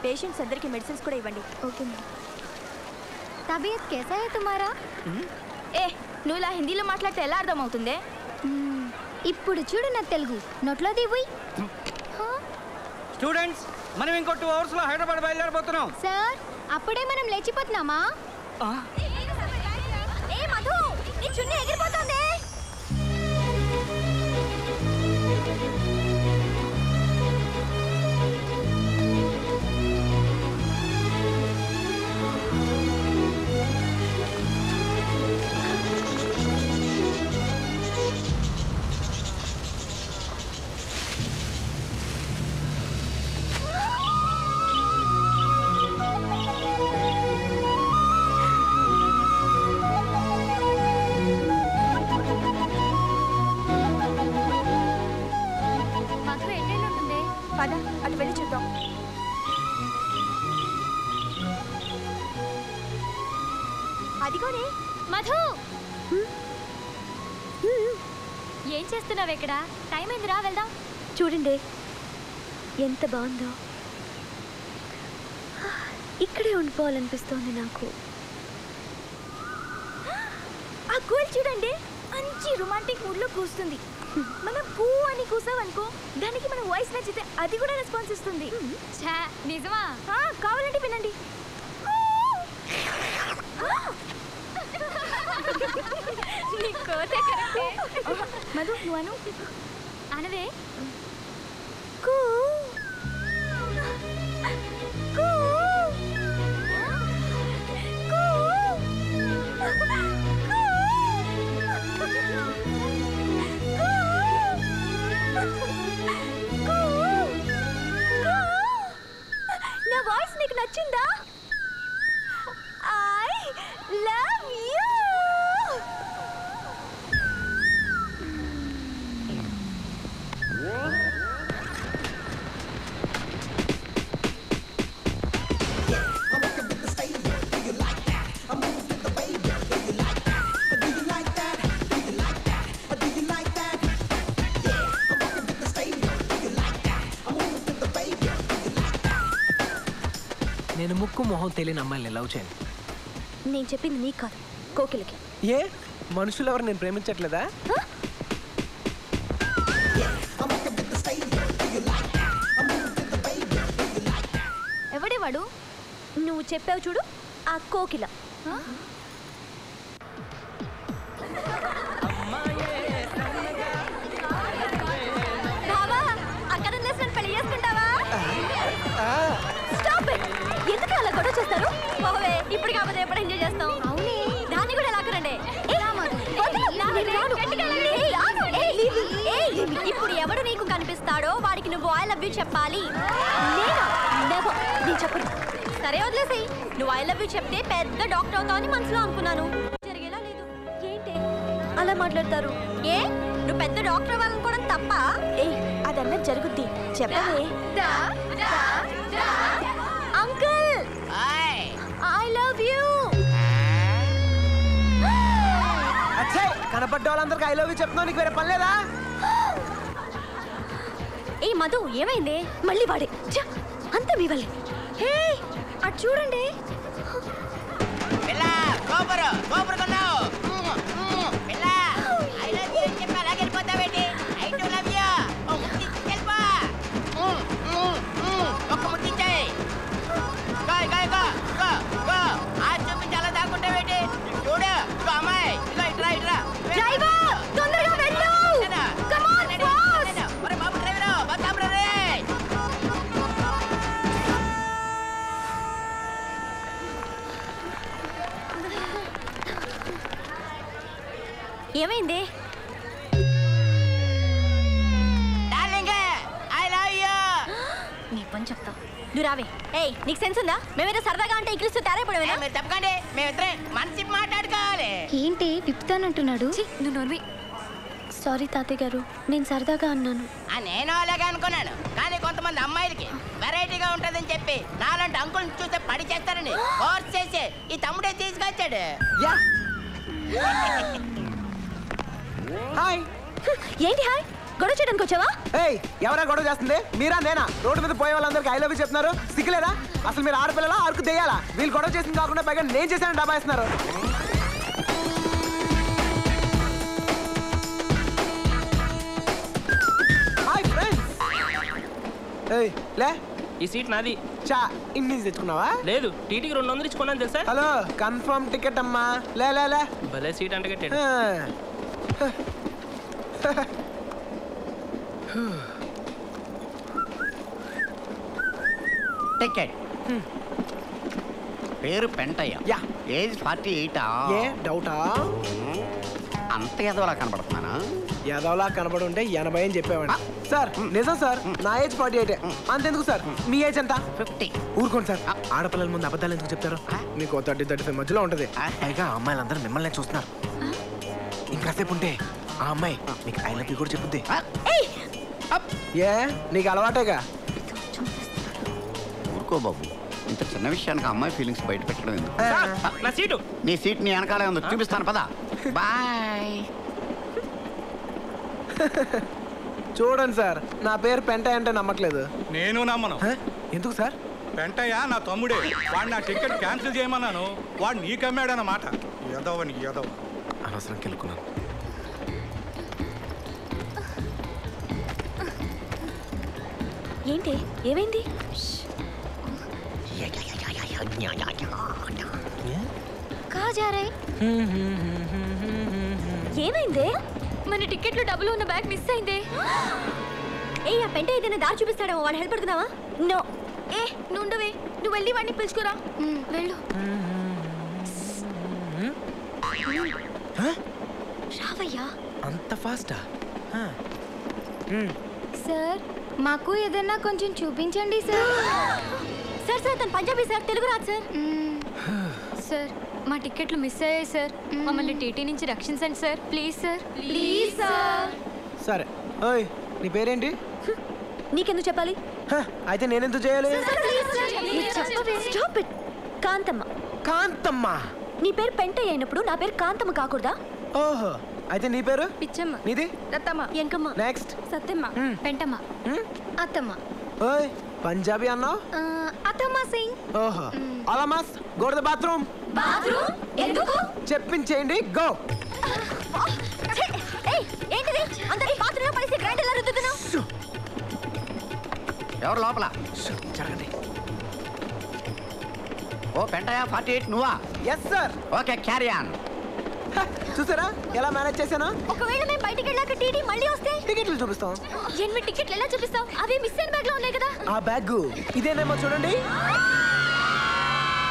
Patients అందరికి medicines కూడా ఇవ్వండి. Okay madam. తబియత్ कैसा है तुम्हारा? ఏ నువ్వు ఇలా హిందీలో మాట్లాడితే ఎలా అర్థమవుతుంది? ఇప్పుడు చూడు నా తెలుగు నోట్లో దివ్వు. స్టూడెంట్స్ మనం ఇంకో 2 hours లో హైదరాబాద్ బయలుదేరబోతున్నాం. సార్ అప్పుడే మనం లేచిపోతున్నామా? ఏ మధు నీ చున్నీ ఎగిరిపోతుంది. అటు వెళ్ళి చూద్దాం. అదిగోనే మధు. ఏం చేస్తున్నావు ఇక్కడ? టైం అయిందిరా వెళ్దాం. చూడండి ఎంత బాగుందో. ఇక్కడే ఉండిపోవాలనిపిస్తోంది నాకు. ఆ గోల్ చూడండి మంచి రొమాంటిక్ మూడ్ లో కూస్తుంది. మనం కూ అని కూసావనుకో దానికి మన వాయిస్ నచ్చితే అది కూడా రెస్పాన్స్ ఇస్తుంది. నిజమా? కావాలంటే వినండి. మధు నువ్వు అను. అనవే. కూ కూ నా వాయిస్ నీకు నచ్చిందా? I love you. నేను ముక్కు మొహం తెలియని అమ్మాయిని లవ్ చేయను. నేను చెప్పింది నీకు కాదు, కోకిలకి. ఏ మనుషులు ఎవరు నేను ప్రేమించట్లేదా? ఎవడే వాడు? నువ్వు చెప్పావు చూడు, ఆ కోకిల. అక్కడ పెళ్లి చేసుకుంటావా? ఎందుకు అలా గొడవ చేస్తారు? ఇప్పుడు కాకపోతే ఎప్పుడు ఎంజాయ్ చేస్తాం. అవునే. దాన్ని కూడా లాక్కరండి. ఇప్పుడు ఎవడు నీకు కనిపిస్తాడో వాడికి నువ్వు ఐ లవ్ యూ చెప్పాలి. నేను చెప్పను. సరే వదిలేసాయి. నువ్వు ఐ లవ్ యూ చెప్తే పెద్ద డాక్టర్ అవుతావని మనసులో అనుకున్నాను. జరిగేలా లేదు. ఏంటి అలా మాట్లాడతారు? ఏ నువ్వు పెద్ద డాక్టర్ అవ్వాలనుకోవడం తప్ప? ఏ అదన్నా జరుగుద్ది. చెప్పవే. Uncle I love you. కనపడ్డ వాళ్ళందరికీ ఐ లవ్ యూ చెప్తున్నావు. నీకు వేరే పని లేదా? ఏ మధు ఏమైంది? మళ్ళీ వాడే అంత మీ వల్లే. హే అటు చూడండి. ఏమైంది? నీ పని చెప్తా. నువ్వు రావే. ఏయ్ నీకు సెన్స్ ఉందా? మేమేదో సరదాగా అంటే ఇంగ్లీష్ తేరైపోయావేనా? మీరు తప్పకండి, మేమిద్దరే మనసి మాట్లాడుకోవాలి. ఏంటి విప్పుతానంటున్నాడు? నువ్వు నోర్వి. సారీ తాతయ్య గారు, నేను సరదాగా అన్నాను. నేను అలాగే అనుకున్నాను, కానీ కొంతమంది అమ్మాయిలకి వెరైటీగా ఉంటుందని చెప్పి నాలాంటి అంకుల్ని చూస్తే పడి చేస్తారని ఫోర్స్ చేసి ఈ తమ్ముడే తీసుకొచ్చాడు. హాయ్. ఏంటి హాయ్? గొడవ చేయడానికి వచ్చావా? ఏయ్ ఎవరా గొడవ చేస్తుంది? మీరా నేనా? రోడ్డు మీద పోయే వాళ్ళందరికీ ఐ లవ్ యూ చెప్తున్నారు, సిగ్గులేదా? అసలు మీరు ఆడపిల్లలా అరకు తెయ్యాలా? వీళ్ళు గొడవ చేసింది కాకుండా పైగా నేను చేశాను డబాయిస్తున్నారు. Hi friends. ఏయ్ లే, ఈ సీట్ నాది. చా ఇన్ని తెచ్చుకున్నావా? లేదు, టీటీకి 200 ఇచ్చుకున్నాను తెలుసా. హలో, కన్ఫర్మ్ టికెట్ అమ్మా. లే లే లే. భలే సీట్ అంటే కట్టాడు. టికెట్. పేరు పెంటయ్య. యా. ఏజ్ 48. ఏ డౌటా? అంత ఎదవలా కనబడుతున్నానా? యాదవ్లా కనబడి ఉంటే 80 అని చెప్పేవాడి. సార్ నిజం సార్, నా ఏజ్ 48. అంతెందుకు సార్, మీ ఏజ్ ఎంత? 50. ఊరుకోండి సార్, ఆడపిల్లల ముందు అబద్ధాలు ఎందుకు చెప్తారు? మీకు 30-35 మధ్యలో ఉంటది. పైగా అమ్మాయిలందరూ మిమ్మల్ని చూస్తున్నారు. ఇంకాసేపు ఉంటే ఆ అమ్మాయి మీకు ఐ లవ్ యూ కూడా చెప్పుద్ది. ఏ నీకు అలవాటేగా. ఊరుకో బాబు, ఇంత చిన్న విషయానికి అమ్మాయి ఫీలింగ్స్ బయట పెట్టడం ఎందుకు? నా సీటు. నీ సీట్ నీ వెనకాలే ఉంది, చూపిస్తాను పదా. బాయ్. చూడండి సార్, నా పేరు పెంటయ్య అంటే నమ్మట్లేదు. నేను నమ్మను. హ? ఎందుకు సార్? వెంటయ్య నా తమ్ముడే. వాడు నా టికెట్ క్యాన్సిల్ చేయమన్నాను, వాడు నీకమ్మాడన్నమాట. ఎదవని ఎదవ. అనవసరం కెలుకున్నాను. ఏంటి ఏమైంది? कहाँ जा रहे? ఏమైందే? మన టికెట్లో డబ్బులు ఉన్న బ్యాగ్ మిస్ అయిందే. ఏ ఆ పెంట ఏదైనా దారి చూపిస్తాడేమో, వాడు హెల్ప్ పడుకుందావా? నో. ఏ నుండవే, నువ్వు వెళ్ళి వాడిని పిలుచుకురా. వెళ్ళు. రావయ్యా. అంత ఫాస్టా? సార్ మాకు ఏదైనా కొంచెం చూపించండి సార్. సార్ సార్ తను పంజాబీ సార్, తెలుగు రాదు సార్. సార్ మా టికెట్లు మిస్ అయ్యాయి సార్, మమ్మల్ని టీటీ నుంచి రక్షించండి sir, please sir. Please sir. సరే. ఓయ్ నీ పేరేంటి? నీకెందుకు చెప్పాలి? హ, అయితే నేనెందుకు చేయాలి? Stop it. కాంతమ్మ. కాంతమ్మ. నీ పేరు పెంటయ్య అయినప్పుడు నా పేరు కాంతమ్మ కాకూడదా? ఓహో, అయితే నీ పేరు? పిచ్చమ్మ. నీది? రత్తమ్మ. ఎంకమ్మ. నెక్స్ట్. సత్యమ్మ. పెంటమ్మ. అత్తమ్మ. ఓయ్ పంజాబీ అన్నావు? అత్తమ్మ సింగ్. ఓహో, all of us go to the bathroom. Bathroom ఎందుకు? చెప్పించేయండి, గో. ఏంటిది? అందరి బాత్రూంలో పడేసి గ్రైండర్లో రుద్దుతున్నావు. ఎవరు లోపల? జరగండి. ఓ పెంటయ్య 48 నువ్వా? Yes sir. Okay, carry on. చూసారా ఎలా మేనేజ్ చేశాను? ఒకవేళ మేము బయటికి వెళ్ళాక టీటీ మళ్ళీ వస్తే టికెట్లు చూపిస్తాం. 8 టికెట్లు ఎలా చూపిస్తావు? అవి మిస్ అయిన బ్యాగ్ లో ఉన్నాయి కదా. ఆ బ్యాగ్ ఇదేనేమో చూడండి.